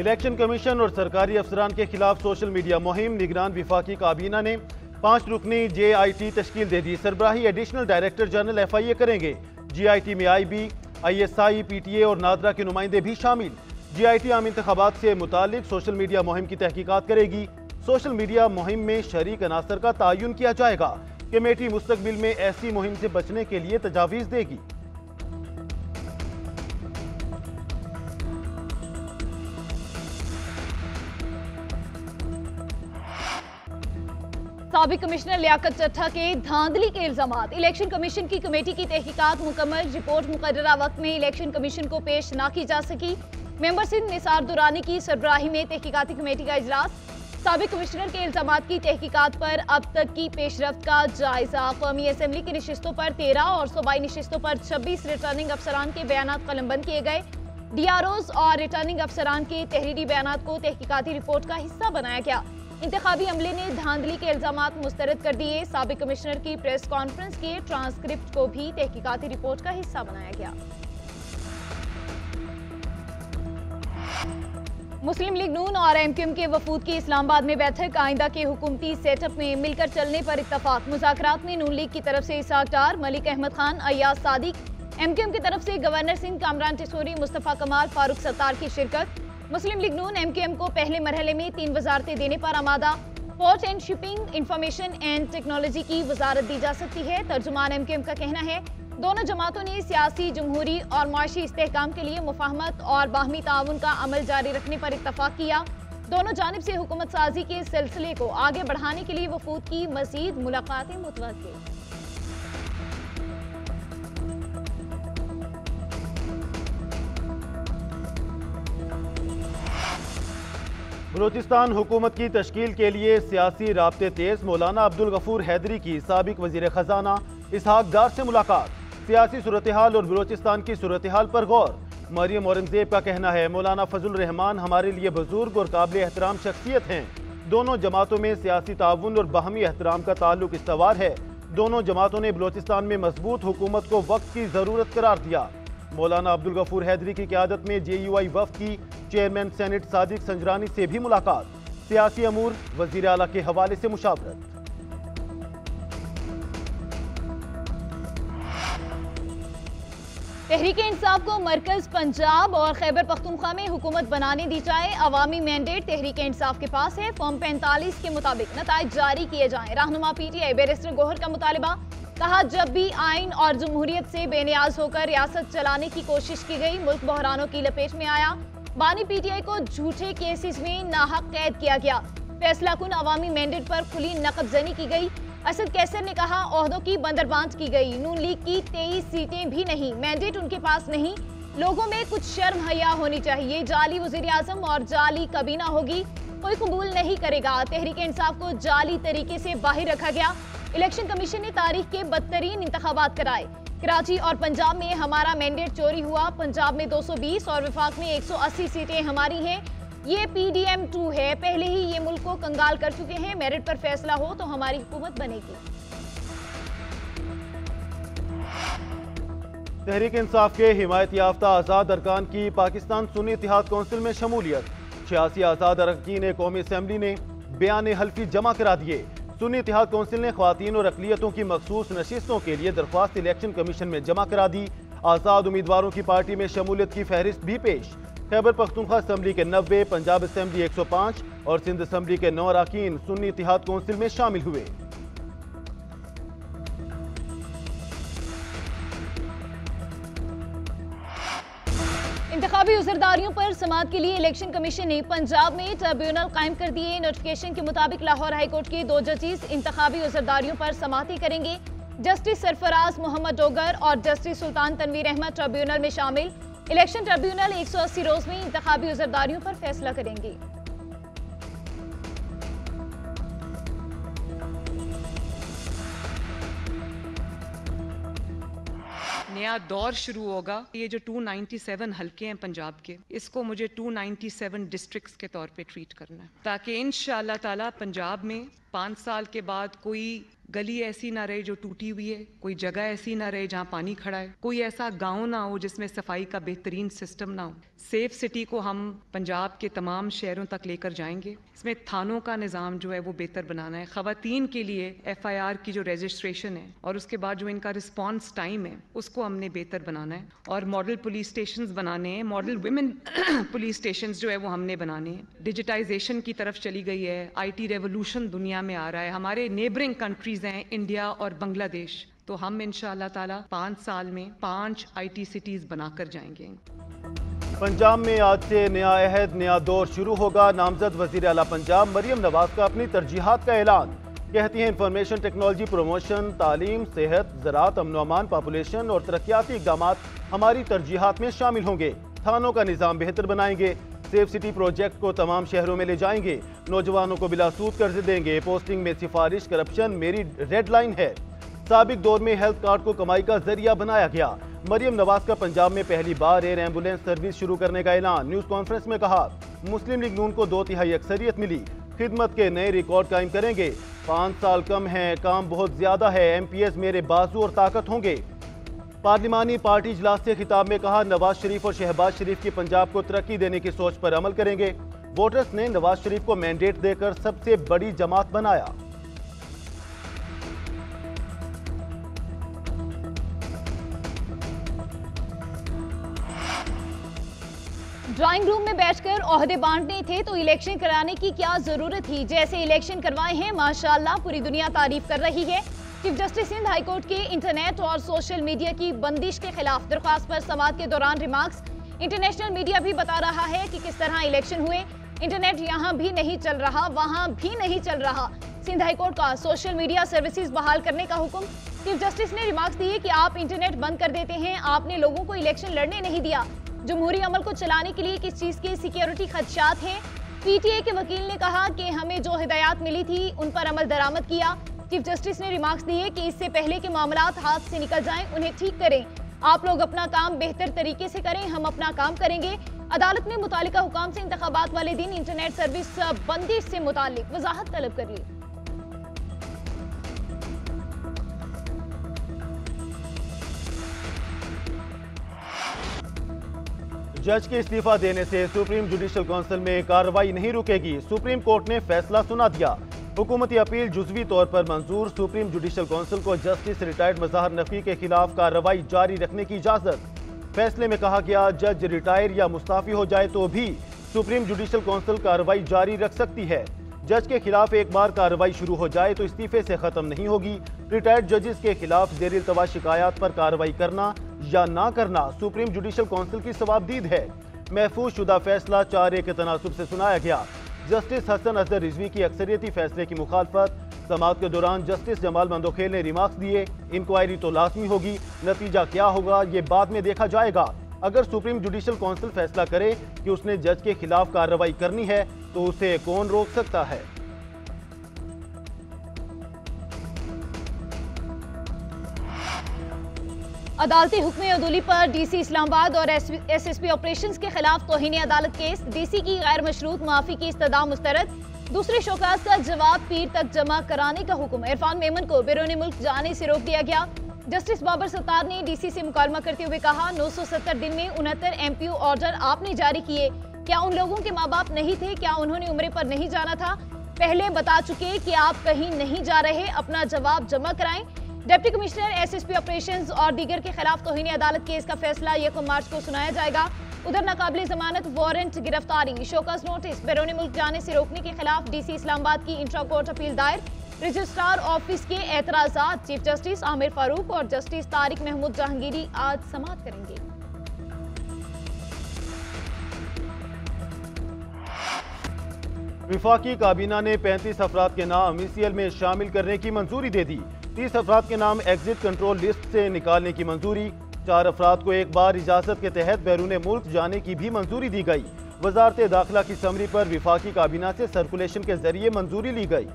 Election commission और सरकारी अफसरान के खिलाफ सोशल मीडिया मुहिम। निगरान विफाकी काबीना ने 5 रुकनी JIT तश्कील दे दी। सरबराही एडिशनल डायरेक्टर जनरल FIA करेंगे। GIT में IB, ISI, PTA और नादरा के नुमाइंदे भी शामिल। GIT आम इंतखाबात से मुतालिक सोशल मीडिया मुहिम की तहकीकात करेगी। सोशल मीडिया मुहिम में शरीक अनासर का तयन किया जाएगा। कमेटी मुस्तकबिल में ऐसी मुहिम से बचने के लिए तजावीज़ देगी। साबिक कमिश्नर लियाकत चट्ठा के धांधली के इल्जामात। इलेक्शन कमीशन की कमेटी की तहकीकात मुकम्मल। रिपोर्ट मुकर्ररा वक्त में इलेक्शन कमीशन को पेश ना की जा सकी। मेंबर सिंध निसार दुरानी की सरबराही में तहकीकाती कमेटी का इजलास। साबिक कमिश्नर के इल्जामात की तहकीकात पर अब तक की पेशरफ्त का जायजा। कौमी असम्बली की नशिस्तों पर 13 और सूबाई नशिस्तों पर 26 रिटर्निंग अफसरान के बयानात कलमबंद किए गए। DROs और रिटर्निंग अफसरान के तहरीरी बयानात को तहकीकाती रिपोर्ट का हिस्सा बनाया गया। इंतखाबी अमले ने धांधली के इल्जामात मुस्तरद कर दिए। साबिक कमिश्नर की प्रेस कॉन्फ्रेंस के ट्रांसक्रिप्ट को भी तहकीकाती रिपोर्ट का हिस्सा बनाया गया। मुस्लिम लीग नून और MQM के वफूद की इस्लामाबाद में बैठक। आइंदा के हुकूमती सेटअप में मिलकर चलने पर इत्तफाक। मुज़ाकरात में नून लीग की तरफ से इसाक डार, मलिक अहमद खान, अय्याज सादिक, MQM की तरफ से गवर्नर सिंह, कामरान टिसोरी, मुस्तफ़ा कमाल, फारूक सत्तार की शिरकत। मुस्लिम लीग नून MQM को पहले मरहले में 3 वजारतें देने पर आमादा। Port and shipping, information and technology की वजारत दी जा सकती है। तर्जुमान MQM का कहना है दोनों जमातों ने सियासी, जमहूरी और माशी इस्तेहकाम के लिए मुफाहमत और बाहमी ताउन का अमल जारी रखने पर इत्तफाक किया। दोनों जानिब से हुकूमत साजी के सिलसिले को आगे बढ़ाने के लिए वफूद की मजीद मुलाकातें मुतवक्किल। बलूचिस्तान हुकूमत की तश्कील के लिए सियासी राब्ते तेज। मौलाना अब्दुल गफूर हैदरी की साबिक वजीर खजाना इसहाक डार से मुलाकात। सियासी सूरत हाल और बलूचिस्तान की सूरत हाल पर गौर। मरियम औरंगजेब का कहना है मौलाना फजल रहमान हमारे लिए बुजुर्ग और काबिल एहतराम शख्सियत हैं। दोनों जमातों में सियासी ताउन और बाहमी एहतराम का ताल्लुक इस्तवार है। दोनों जमातों ने बलूचिस्तान में मजबूत हुकूमत को वक्त की जरूरत करार दिया। मौलाना अब्दुल गफूर हैदरी की क़यादत में JUI वफ़द की चेयरमैन सेनेट सादिक संजरानी से भी मुलाकात। सियासी अमूर वज़ीर आला के हवाले से मुशावरत। तहरीक इंसाफ को मरकज, पंजाब और खैबर पख्तूनख्वा में हुकूमत बनाने दी जाए। अवामी मैंडेट तहरीक इंसाफ के पास है। फॉर्म 45 के मुताबिक नताइज जारी किए जाएं। रहनुमा PTI बैरिस्टर गौहर का मुतालबा। कहा जब भी आइन और जमहूरियत से बेनियाज होकर रियासत चलाने की कोशिश की गई, मुल्क बहरानों की लपेट में आया। बानी PTI को झूठे केसेस में नाहक कैद किया गया। फैसला कुन अवामी मैंडेट पर खुली नकबजनी की गई। असद कैसर ने कहा ओहदों की बंदरबांट की गई। नून लीग की 23 सीटें भी नहीं, मैंडेट उनके पास नहीं। लोगों में कुछ शर्म हया होनी चाहिए। जाली वजीर आजम और जाली काबीना होगी, कोई कबूल नहीं करेगा। तहरीक इंसाफ को जाली तरीके से बाहर रखा गया। इलेक्शन कमीशन ने तारीख के बदतरीन इंतखाबात कराए। कराची और पंजाब में हमारा मैंडेट चोरी हुआ। पंजाब में 220 और वफाक में 180 सीटें हमारी हैं। ये PDM2 है। पहले ही ये मुल्क को कंगाल कर चुके हैं। मेरिट पर फैसला हो तो हमारी हुकूमत बनेगी। तहरीक इंसाफ के हिमायत याफ्ता आज़ाद अरकान की पाकिस्तान सुन्नी इत्तेहाद कौंसिल में शमूलियत। 86 आज़ाद अरकान कौमी असम्बली ने बयान हल्फी जमा करा दिए। सुन्नी इत्तेहाद कौंसिल ने ख्वातीन और अक़लियतों की मखसूस नशिस्तों के लिए दरख्वास्त इलेक्शन कमीशन में जमा करा दी। आज़ाद उम्मीदवारों की पार्टी में शमूलियत की फहरिस्त भी पेश। खैबर पख्तूनख्वा असम्बली के 90, पंजाब असम्बली 105 और सिंध असम्बली के 9 अरकान सुन्नी इत्तेहाद कौंसिल में शामिल हुए। इंतखाबी उज़रदारियों पर समाअत के लिए इलेक्शन कमीशन ने पंजाब में ट्रिब्यूनल कायम कर दिए। नोटिफिकेशन के मुताबिक लाहौर हाईकोर्ट के 2 जजेस इंतखाबी उज़रदारियों पर समाअतें करेंगे। जस्टिस सरफराज मोहम्मद डोगर और जस्टिस सुल्तान तनवीर अहमद ट्रिब्यूनल में शामिल। इलेक्शन ट्रिब्यूनल 180 रोज में इंतखाबी उज़रदारियों पर फैसला करेंगे। नया दौर शुरू होगा। ये जो 297 हल्के हैं पंजाब के, इसको मुझे 297 डिस्ट्रिक्ट्स के तौर पे ट्रीट करना है, ताकि इंशाअल्लाह ताला पंजाब में 5 साल के बाद कोई गली ऐसी ना रहे जो टूटी हुई है, कोई जगह ऐसी ना रहे जहाँ पानी खड़ा है, कोई ऐसा गांव ना हो जिसमें सफाई का बेहतरीन सिस्टम ना हो। सेफ सिटी को हम पंजाब के तमाम शहरों तक लेकर जाएंगे। इसमें थानों का निज़ाम जो है वो बेहतर बनाना है। ख़वातीन के लिए FIR की जो रजिस्ट्रेशन है और उसके बाद जो इनका रिस्पॉन्स टाइम है उसको हमने बेहतर बनाना है और मॉडल पुलिस स्टेशंस बनाने हैं, मॉडल वुमेन पुलिस स्टेशंस जो है वो हमने बनाने हैं। डिजिटाइजेशन की तरफ चली गई है, IT रेवोल्यूशन दुनिया में आ रहा है। हमारे नेबरिंग कंट्रीज़ हैं इंडिया और बांग्लादेश, तो हम इंशाअल्लाह ताला 5 साल में 5 IT सिटीज़ बनाकर जाएंगे। पंजाब में आज से नया अहद, नया दौर शुरू होगा। नामजद वजीर आला पंजाब मरियम नवाज का अपनी तरजीहात का ऐलान। कहती हैं इंफॉर्मेशन टेक्नोलॉजी, प्रमोशन, तालीम, सेहत, ज़राअत, अमन व अमान, पॉपुलेशन और तरक्याती इक़दाम हमारी तरजीहात में शामिल होंगे। थानों का निज़ाम बेहतर बनाएंगे। सेफ सिटी प्रोजेक्ट को तमाम शहरों में ले जाएंगे। नौजवानों को बिला सूद कर्ज देंगे। पोस्टिंग में सिफारिश, करप्शन मेरी रेड लाइन है। साबिक दौर में हेल्थ कार्ड को कमाई का जरिया बनाया गया। मरियम नवाज का पंजाब में पहली बार एयर एम्बुलेंस सर्विस शुरू करने का ऐलान। न्यूज़ कॉन्फ्रेंस में कहा, मुस्लिम लीग नून को 2/3 अक्सरियत मिली। खिदमत के नए रिकॉर्ड कायम करेंगे। 5 साल कम है, काम बहुत ज्यादा है। MPS मेरे बाजू और ताकत होंगे। पार्लिमानी पार्टी इजलास से खिताब में कहा, नवाज शरीफ और शहबाज शरीफ की पंजाब को तरक्की देने की सोच पर अमल करेंगे। वोटर्स ने नवाज शरीफ को मैंडेट देकर सबसे बड़ी जमात बनाया। ड्राइंग रूम में बैठकर ओहदे बांटने थे तो इलेक्शन कराने की क्या जरूरत थी। जैसे इलेक्शन करवाए हैं माशाल्लाह, पूरी दुनिया तारीफ कर रही है। चीफ जस्टिस सिंध हाईकोर्ट के इंटरनेट और सोशल मीडिया की बंदिश के खिलाफ दरख्वास्त पर समाअत के दौरान रिमार्क्स। इंटरनेशनल मीडिया भी बता रहा है कि किस तरह इलेक्शन हुए। इंटरनेट यहाँ भी नहीं चल रहा, वहाँ भी नहीं चल रहा। सिंध हाईकोर्ट का सोशल मीडिया सर्विसेज बहाल करने का हुक्म। चीफ जस्टिस ने रिमार्क्स दिए कि आप इंटरनेट बंद कर देते हैं, आपने लोगों को इलेक्शन लड़ने नहीं दिया। जमहूरी अमल को चलाने के लिए किस चीज के सिक्योरिटी खदशात हैं। PTA के वकील ने कहा कि हमें जो हिदायत मिली थी उन पर अमल दरामद किया। चीफ जस्टिस ने रिमार्क्स दिए कि इससे पहले के मामलात हाथ से निकल जाएं, उन्हें ठीक करें। आप लोग अपना काम बेहतर तरीके से करें, हम अपना काम करेंगे। अदालत ने मुतालिका हुकाम से इंतखाबात वाले दिन इंटरनेट सर्विस बंदिश से मुतालिक वजाहत तलब कर ली। जज के इस्तीफा देने से सुप्रीम जुडिशल काउंसिल में कार्रवाई नहीं रुकेगी। सुप्रीम कोर्ट ने फैसला सुना दिया। हुकूमती अपील जुजवी तौर पर मंजूर। सुप्रीम जुडिशल काउंसिल को जस्टिस रिटायर्ड मज़हर नकवी के खिलाफ कार्रवाई जारी रखने की इजाजत। फैसले में कहा गया, जज रिटायर या मुस्ताफी हो जाए तो भी सुप्रीम जुडिशल काउंसिल कार्रवाई जारी रख सकती है। जज के खिलाफ एक बार कार्रवाई शुरू हो जाए तो इस्तीफे से खत्म नहीं होगी। रिटायर्ड जजेस के खिलाफ ज़ेर-इल्तवा शिकायत पर कार्रवाई करना या ना करना सुप्रीम जुडिशल काउंसिल की सवाबदीद है। महफूज शुदा फैसला 4-1 के तनासुब से सुनाया गया। जस्टिस हसन अजहर रिजवी की अक्सरियती फैसले की मुखालफत। समाअत के दौरान जस्टिस जमाल मंदोखेल ने रिमार्क्स दिए, इंक्वायरी तो लाजमी होगी, नतीजा क्या होगा ये बाद में देखा जाएगा। अगर सुप्रीम जुडिशल काउंसिल फैसला करे कि उसने जज के खिलाफ कार्रवाई करनी है तो उसे कौन रोक सकता है। अदालती हुक्म अदूली पर DC इस्लामाबाद और SSP ऑपरेशंस के खिलाफ तौहीन अदालत केस। DC की गैर मशरूत माफी की इस्तदा मुस्तरद। दूसरे शोकास का जवाब पीर तक जमा कराने का हुक्म। इरफान मेमन को बैरून मुल्क जाने से रोक दिया गया। जस्टिस बाबर सत्तार ने DC से मुकालमा करते हुए कहा, 970 दिन में 69 MPU ऑर्डर आपने जारी किए। क्या उन लोगों के माँ बाप नहीं थे? क्या उन्होंने उम्रे पर नहीं जाना था? पहले बता चुके कि आप कहीं नहीं जा रहे, अपना जवाब जमा कराएं। डिप्टी कमिश्नर SSP ऑपरेशंस और दीगर के खिलाफ तौहीन अदालत केस का फैसला 1 मार्च को सुनाया जाएगा। उधर नाकाबिले जमानत वारंट गिरफ्तारी, शोकस नोटिस, बैरून मुल्क जाने से रोकने के खिलाफ DC इस्लामाबाद की इंट्रा कोर्ट अपील दायर। रजिस्ट्रार ऑफिस के एतराजात चीफ जस्टिस आमिर फारूक और जस्टिस तारिक महमूद जहांगीरी आज समाअत करेंगे। विफाकी काबीना ने 35 अफराद के नाम ECL में शामिल करने की मंजूरी दे दी। 30 अफराद के नाम एग्जिट कंट्रोल लिस्ट से निकालने की मंजूरी। 4 अफराद को एक बार इजाजत के तहत बैरून मुल्क जाने की भी मंजूरी दी गई। वजारत दाखिला की समरी पर विफाकी काबीना से सर्कुलेशन के जरिए मंजूरी ली गई।